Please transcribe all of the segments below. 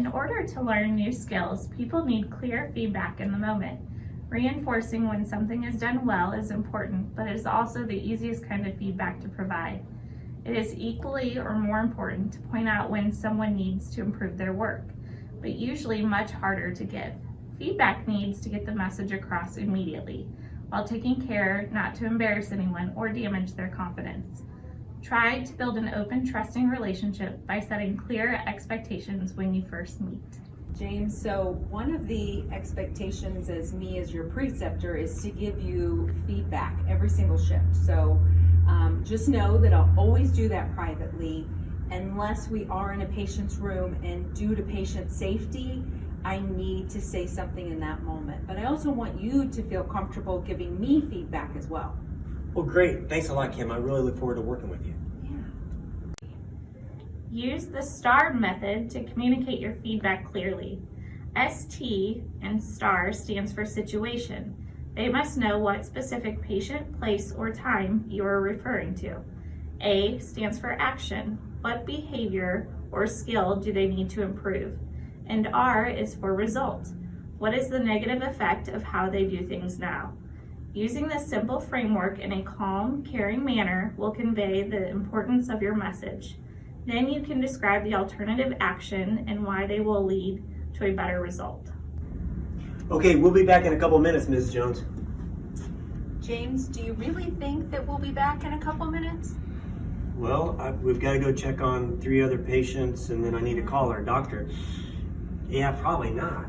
In order to learn new skills, people need clear feedback in the moment. Reinforcing when something is done well is important, but it is also the easiest kind of feedback to provide. It is equally or more important to point out when someone needs to improve their work, but usually much harder to give. Feedback needs to get the message across immediately, while taking care not to embarrass anyone or damage their confidence. Try to build an open, trusting relationship by setting clear expectations when you first meet. James, so one of the expectations as your preceptor is to give you feedback every single shift. So just know that I'll always do that privately unless we are in a patient's room, and due to patient safety, I need to say something in that moment. But I also want you to feel comfortable giving me feedback as well. Well, great. Thanks a lot, Kim. I really look forward to working with you. Use the STAR method to communicate your feedback clearly. ST and STAR stands for situation. They must know what specific patient, place, or time you are referring to. A stands for action. What behavior or skill do they need to improve? And R is for result. What is the negative effect of how they do things now? Using this simple framework in a calm, caring manner will convey the importance of your message. Then you can describe the alternative action and why they will lead to a better result. Okay, we'll be back in a couple minutes, Ms. Jones. James, do you really think that we'll be back in a couple minutes? Well, we've got to go check on 3 other patients, and then I need to call our doctor. Yeah, probably not.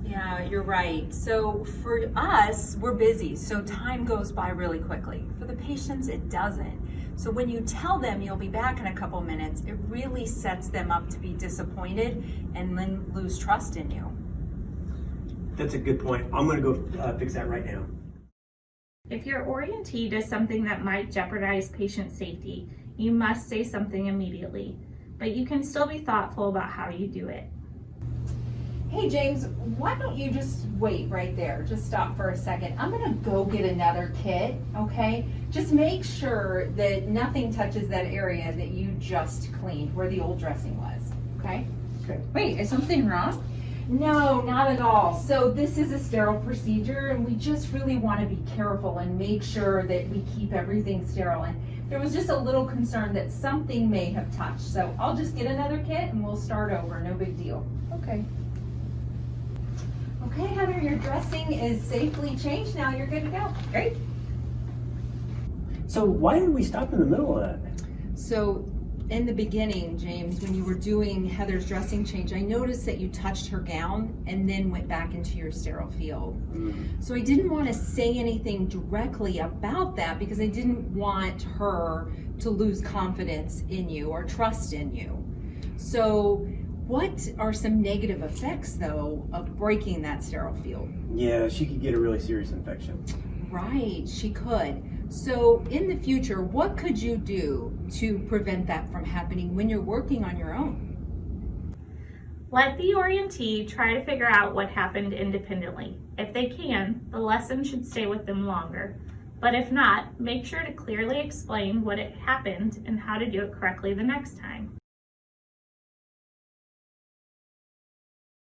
Yeah, you're right. So for us, we're busy, so time goes by really quickly. For the patients, it doesn't. So when you tell them you'll be back in a couple minutes, it really sets them up to be disappointed and then lose trust in you. That's a good point. I'm going to go fix that right now. If your orientee does something that might jeopardize patient safety, you must say something immediately, but you can still be thoughtful about how you do it. Hey James, why don't you just wait right there? Just stop for a second. I'm gonna go get another kit, okay? Just make sure that nothing touches that area that you just cleaned, where the old dressing was, okay? Okay. Wait, is something wrong? No, not at all. So this is a sterile procedure, and we just really want to be careful and make sure that we keep everything sterile. And there was just a little concern that something may have touched. So I'll just get another kit and we'll start over, no big deal. Okay. Okay, Heather, your dressing is safely changed now. You're good to go. Great. So why did we stop in the middle of that? So in the beginning, James, when you were doing Heather's dressing change, I noticed that you touched her gown and then went back into your sterile field. So I didn't want to say anything directly about that because I didn't want her to lose confidence in you or trust in you. So what are some negative effects, though, of breaking that sterile field? Yeah, she could get a really serious infection. Right, she could. So in the future, what could you do to prevent that from happening when you're working on your own? Let the orientee try to figure out what happened independently. If they can, the lesson should stay with them longer. But if not, make sure to clearly explain what happened and how to do it correctly the next time.